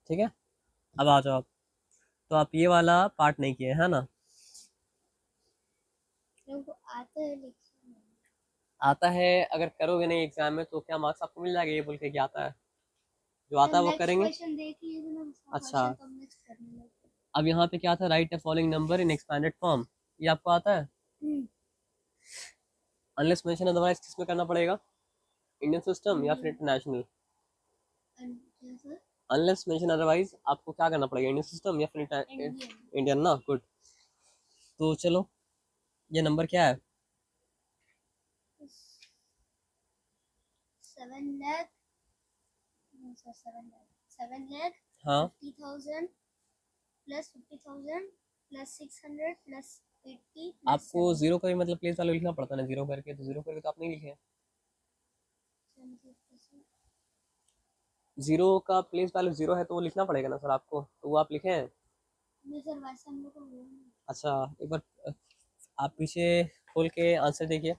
ठीक है। अब आ जाओ आप, तो आप ये वाला पार्ट नहीं किए है ना, को आता है लिखना। आता है, अगर करोगे नहीं एग्जाम में तो क्या मार्क्स आपको मिल जाएगा ये बोल के कि आता है, जो आता है वो करेंगे। क्वेश्चन देख लीजिए ना, अच्छा तब नेक्स्ट करने लगे। अब यहाँ पे क्या था, right the following number in expanded form, ये आपको आता है, अनलेस मेंशन अदरवाइज किस में करना पड़ेगा, इंडियन सिस्टम या फिर इंटरनेशनल, अनलेस मेंशन अदरवाइज आपको क्या करना पड़ेगा, इंडियन सिस्टम या फिर इंडियन ना, गुड। तो चलो ये नंबर क्या है? 7 lakh, no sir, 7 lakh हाँ 50,000 plus 50,000 plus 600 plus 80 plus आपको 7. जीरो का भी मतलब प्लेस वैल्यू लिखना पड़ता है ना, जीरो करके, तो जीरो करके तो आप नहीं लिखे। 70%. जीरो का प्लेस वैल्यू जीरो है तो वो लिखना पड़ेगा ना सर आपको, तो वो आप लिखे हैं। नहीं सर, वैसे हम लोग को वो नहीं. अच्छा एक बार आप पीछे खोल के आंसर देखिए।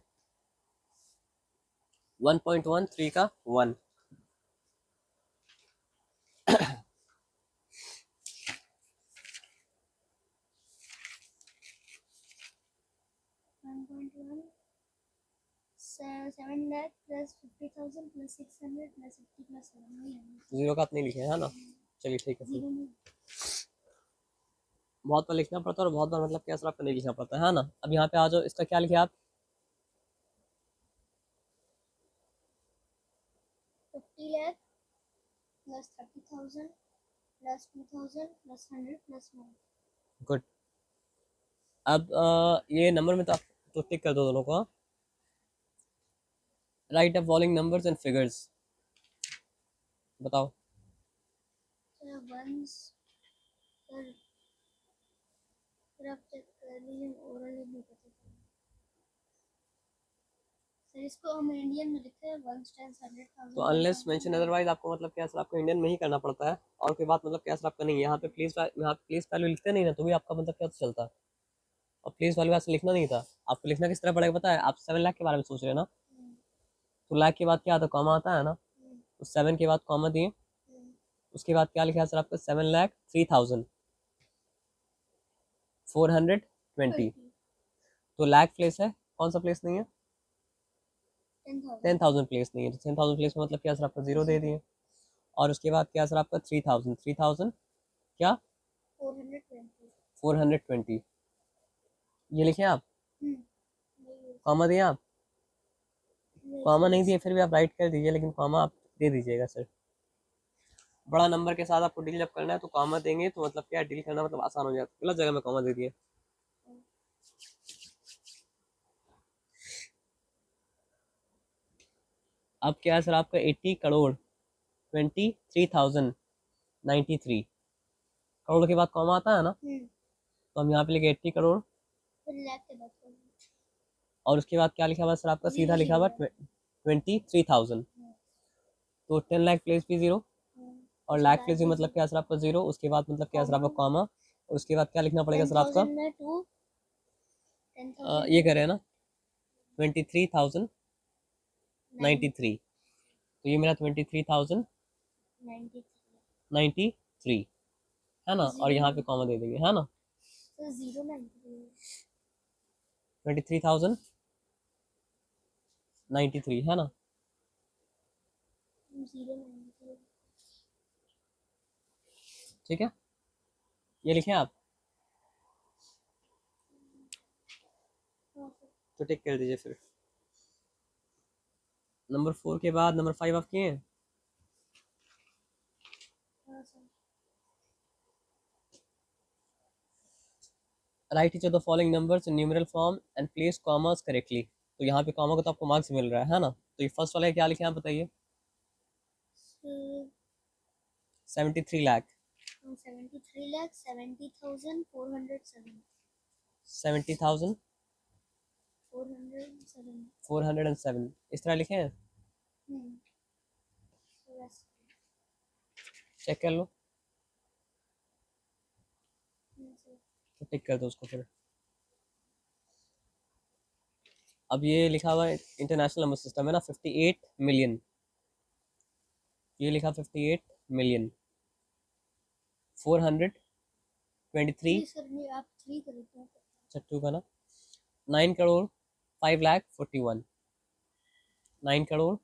1.13 का 1। 1.1 7 lakh plus 50,000 plus 600 plus 80 plus 7 वही है. जीरो का आप नहीं लिखे है ना? चलिए ठीक है फिर। जीरो नहीं. बहुत बार लिखना पड़ता है और बहुत बार मतलब क्या सर आपको नहीं लिखना पड़ता है ना। अब यहाँ पे आ जाओ, इसका क्या लिखे आप? 50 lakh plus 30,000 plus 2,000 plus 100 plus 1. Good. अब ये नंबर में तो आप तो टिक कर दो दोनों को। Right the following numbers and figures. बताओ। सर वंस सर आप चेक कर लीजिए, ओरल नहीं पता चला. सर इसको हम इंडियन में लिखते हैं 1 10 100,000. तो अनलेस मेंशन अदरवाइज आपको मतलब क्या सर आपको इंडियन में ही करना पड़ता है, और कोई बात मतलब क्या सर आपका नहीं। यहाँ पे प्लीज वैल्यू लिखते नहीं ना, तो भी आपका मतलब क्या तो चलता है। और प्लीज वैल्यू ऐसे लिखना नहीं था, आपको लिखना किस तरह पड़ेगा पता है? आप 7 लाख के बारे में सोच रहे हैं ना, तो लाख के बाद क्या आता है? कॉमा आता है ना, तो 7 के बाद कॉमा दिए, उसके बाद क्या लिखा है सर आपका? 7,03,420। तो लाख प्लेस है, कौन सा प्लेस नहीं है? 10,000. 10,000 प्लेस नहीं है, तो 10,000 प्लेस में मतलब क्या सर आपका जीरो दे दिए। और उसके बाद क्या सर आपका 3,000 क्या 420. 420 ये लिखे आप। कॉमा दिए आप? कॉमा नहीं दिए फिर भी आप राइट कर दीजिए, लेकिन कॉमा आप दे दीजिएगा सर। बड़ा नंबर के साथ आपको डील जब करना है तो कॉमा देंगे तो मतलब क्या डील करना मतलब आसान हो जाता है। गलत जगह में कॉमा दे दिए। अब क्या है सर आपका 80,23,093 करोड़ के बाद कॉमा आता है ना, तो हम यहाँ पे लिखे 80 करोड़, और उसके बाद क्या लिखा हुआ सर आपका? सीधा लिखा हुआ 23,000। तो 10 लाख प्लेस भी जीरो, और लाख प्लेस भी मतलब क्या सर आपका जीरो, उसके बाद मतलब क्या सर आपका कॉमा, और उसके बाद क्या लिखना पड़ेगा सर आपका? 10,000 में 2 10,000 ये करें ना 23,093, तो ये मेरा 23,093 है ना, और यहाँ पे कॉमा दे देंगे है ना। तो 093 23,093 है ना। 093. ठीक है, ये लिखें आप, तो टिक कर दीजिए फिर। नंबर 4 के बाद नंबर 5 आप किए हैं। Right each of the following numbers in numeral form and place commas correctly. तो यहाँ पे कॉमा को तो आपको मार्क्स मिल रहा है ना, तो ये फर्स्ट वाला क्या लिखे आप बताइए? 73 लाख 73 lakh 70,407. 70,407 407. इस तरह लिखे हैं। Yes. चेक कर लो, Yes, sir. तो टिक कर दो उसको फिर। अब ये लिखा हुआ है इंटरनेशनल नंबर सिस्टम है ना, 58 मिलियन, ये लिखा 58 मिलियन 423 नहीं सर, नहीं आप 3 कर देते हैं. छट्टू का ना 9 करोड़ 5 लाख 41 9 करोड़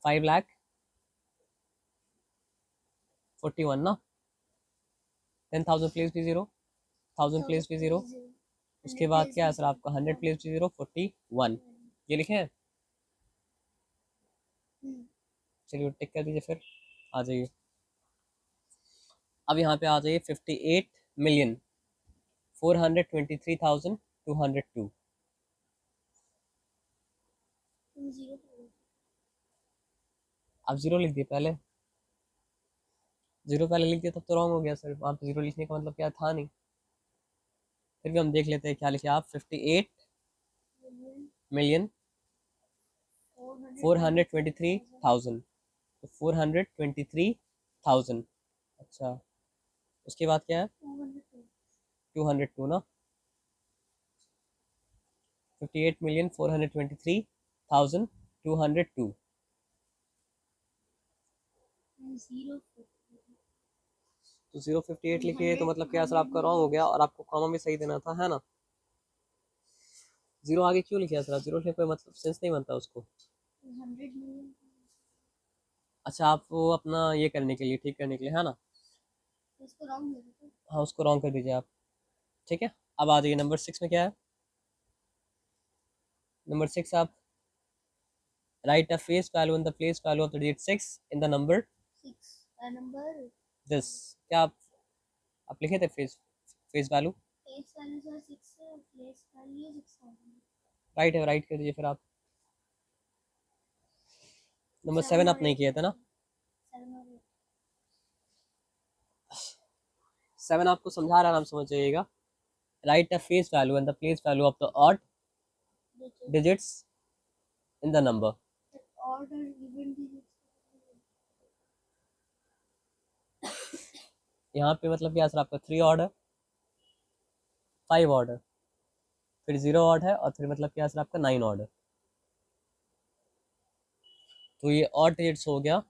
5 लाख 41 ना। 10,000 प्लेस भी जीरो, 1,000 प्लेस भी जीरो, उसके बाद क्या है सर आपका 100 प्लेस भी जीरो, 41 ये लिखे हैं। चलिए टिक कर दीजिए फिर, आ जाइए। अब यहाँ पे आ जाइए 58 मिलियन 423,202। तुम जीरो करो। आप जीरो लिख दिए पहले, जीरो पहले लिख दिया तब तो रॉन्ग हो गया सर। आप जीरो लिखने का मतलब क्या था नहीं। फिर भी हम देख लेते हैं क्या लिखे आप। 58 मिलियन मिलियन 423,000 423,000, तो 423,000। अच्छा, उसके बाद क्या है? 202 202 ना। 58,423,202। जीरो तो 058 लिखिए तो मतलब क्या सर आपका रॉन्ग हो गया, और आपको कॉमा भी सही देना था, है ना। जीरो आगे क्यों लिखा सर? जीरो लिखने कोई मतलब सेंस नहीं बनता उसको। 100 मिलियन। अच्छा, आप वो अपना ये करने के लिए, ठीक करने के लिए, है ना। इसको रॉन्ग दे दो। हाँ, उसको रॉन्ग कर दीजिए आप। ठीक है, अब आ जाइए नंबर 6 में क्या है। नंबर 6 आप right a face value in the place value of the digit 6 in the number 6 number this. क्या आप लिखे थे face face value? Face value sir 6 place value 6000। Right है, राइट कर दीजिए फिर आप। नंबर 7 7 आप और नहीं 8 किए थे ना। 7 और 8 7 आपको समझा रहा, नाम समझ जाइएगा। Right a face value and the place value of the odd digit digits in the number. Order even digit. यहाँ पे मतलब क्या सर आपका 3 ऑड है, 5 ऑड है, फिर 0 ऑड है, और फिर मतलब क्या सर आपका 9 ऑड है। तो ये ऑड डिजिट्स हो गया।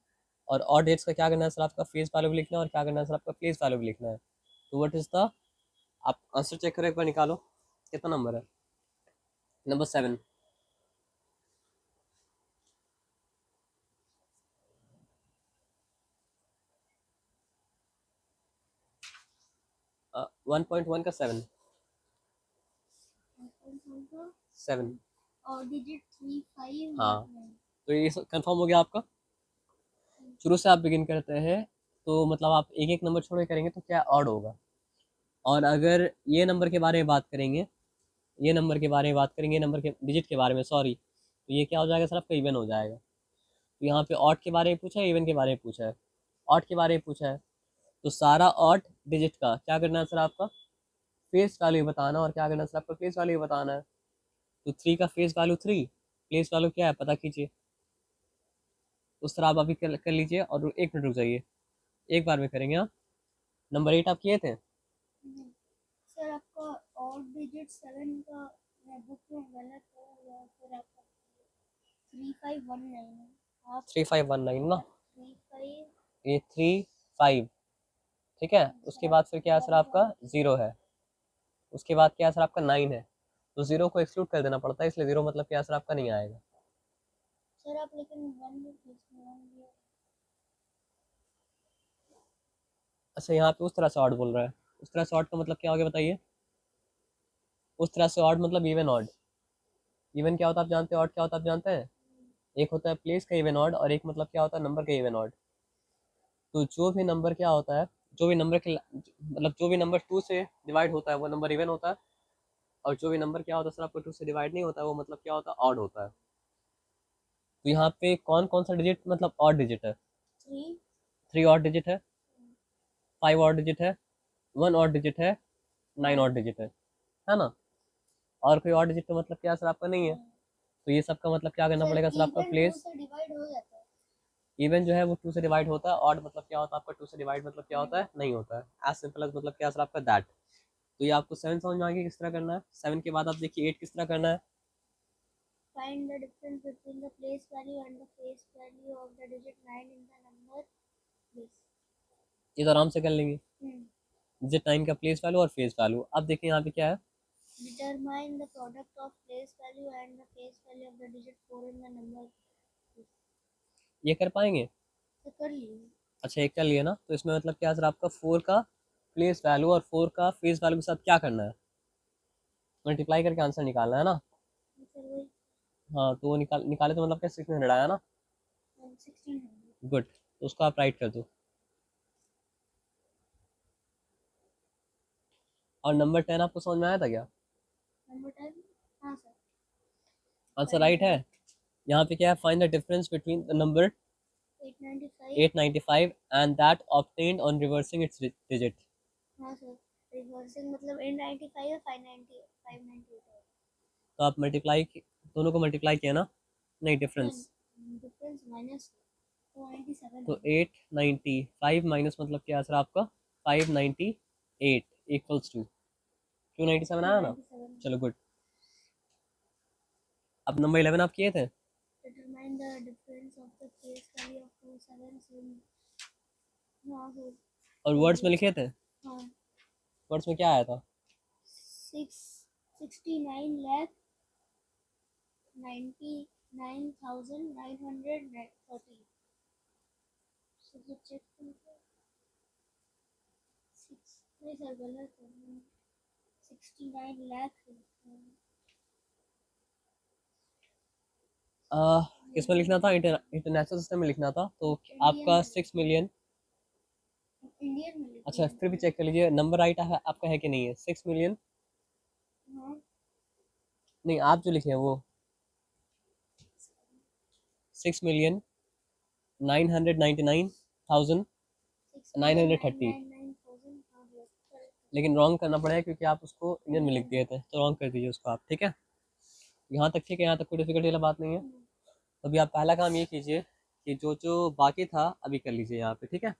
और ऑड डिजिट्स का क्या करना है सर? आपका फेस वैल्यू भी लिखना है, और क्या करना है सर? आपका प्लेस वैल्यू भी लिखना है। तो व्हाट इज द, आप आंसर चेक करो एक बार, निकालो कितना नंबर है। नंबर 7। 1.1 का 7। 7। और डिजिट 3 5 हाँ, 9। तो ये कंफर्म हो गया आपका। शुरू से आप बिगिन करते हैं तो मतलब आप एक एक नंबर छोड़ के करेंगे तो क्या ऑड होगा। और अगर ये नंबर के बारे में बात करेंगे, ये नंबर के बारे में बात करेंगे, ये नंबर के डिजिट के बारे में, सॉरी, तो ये क्या हो जाएगा सर? आपका इवन हो जाएगा। तो यहाँ पे ऑड के बारे में पूछा है, इवन के बारे में पूछा है। ऑड के बारे में पूछा है तो सारा ऑड डिजिट का क्या करना है सर? आपका फेस वैल्यू बताना, और क्या करना है सर? आपका प्लेस वैल्यू बताना है। तो 3 का फेस वैल्यू 3, प्लेस वैल्यू क्या है पता कीजिए। उस तरह आप अभी कर लीजिए, और 1 मिनट रुक जाइए, एक बार में करेंगे आप। नंबर 8 आप किए थे। सर आपका और डिजिट 7 का बुक में गलत है, या फिर आपका 3519 है। आप 3519 ना, 35 ये 35, ठीक है। उसके बाद फिर क्या सर आपका 0 है, उसके बाद क्या सर आपका 9 है। तो 0 को एक्सक्लूड कर देना पड़ता है, इसलिए 0 मतलब क्या सर आपका नहीं आएगा। सर आप लेकिन 1 दिया। अच्छा, यहाँ पे उस तरह से ऑड बोल रहा है। उस तरह से ऑड का मतलब क्या हो गया बताइए? उस तरह से ऑड मतलब इवन ऑड। इवन क्या होता है आप जानते हैं, ऑड क्या होता है आप जानते हैं? एक होता है प्लेस का इवन ऑड, और एक मतलब क्या होता है नंबर का इवन ऑड। तो जो भी नंबर क्या होता है, जो भी नंबर के मतलब जो भी नंबर 2 से डिवाइड होता है वो नंबर इवन होता है, और जो भी नंबर क्या होता है सर आपको 2 से डिवाइड नहीं होता है वो मतलब क्या होता है? ऑड होता है। तो यहाँ पे कौन कौन सा डिजिट मतलब ऑड डिजिट है? 3 3 ऑड डिजिट है, 5 ऑड डिजिट है, 1 ऑड डिजिट है, 9 ऑड डिजिट है ना। और कोई ऑड डिजिट का मतलब क्या सर आपका नहीं है। तो ये सब का मतलब क्या करना सर पड़ेगा सर? आपका इवन 2 प्लेस से डिवाइड हो जाता है। इवन जो है वो 2 से डिवाइड होता है, ऑड मतलब क्या होता है आपका? 2 से डिवाइड मतलब क्या होता है? नहीं होता है। एज सिंपल एज मतलब क्या सर आपका दैट। तो ये आपको 7 समझ में आ गया किस तरह करना है। 7 के बाद आप देखिए 8 किस तरह करना है। Find the difference between the place value and the face value of the digit 9 in the number this. ये तो आराम से कर लेंगे। Hmm. डिजिट 9 का प्लेस वैल्यू और फेस वैल्यू। अब देखिए यहाँ पे क्या है। Determine the product of place value and the face value of the digit 4 in the number this. ये कर पाएंगे? तो कर लिए। अच्छा, एक कर लिए ना। तो इसमें मतलब क्या सर आपका 4 का प्लेस वैल्यू और 4 का फेस वैल्यू के साथ क्या करना है? मल्टीप्लाई करके आंसर निकालना है ना। सर वही हाँ, तो वो निकाले तो मतलब क्या 600 आया ना। 1600। गुड, तो उसको आप राइट कर दो। और नंबर 10 आपको समझ में आया था क्या? नंबर 10, हाँ सर। आंसर राइट है। यहाँ पे क्या है, find the difference between the number 895। 895 and that obtained on reversing it's digit. हाँ सर, रिवर्सिंग मतलब 895 और 598 है। तो आप मल्टीप्लाई, दोनों को मल्टीप्लाई किया ना? नहीं, डिफरेंस। डिफरेंस माइनस 297 तो है। 895 माइनस मतलब क्या आंसर आपका 598 इक्वल्स टू 297 आया ना? 297। चलो गुड। अब नंबर 11 आप किए थे। Determine the difference of the face value of two sevens in, हाँ सर। और वर्ड्स में लिखे थे, हाँ, वर्ड्स में क्या आया था? 69,99,930। सर चेक नहीं सर, गलत है। 69 लाख। किस में लिखना था? इंटरनेशनल सिस्टम में लिखना था, तो इंडियन आपका में, 6 मिलियन। इंडियन में अच्छा, लिखना फिर भी है। चेक कर लीजिए नंबर राइट है आपका है कि नहीं है। 6 मिलियन, हाँ, नहीं आप जो लिखे हैं वो 6,999,930। 69,999,000। हाँ सर, correct। लेकिन रॉन्ग करना पड़ेगा क्योंकि आप उसको इंडियन में लिख दिए थे, तो रॉन्ग कर दीजिए उसको आप, ठीक है। यहाँ तक ठीक है, यहाँ तक कोई डिफिकल्टी वाला बात नहीं है। अभी आप पहला काम ये कीजिए कि जो जो बाकी था अभी कर लीजिए यहाँ पे, ठीक है।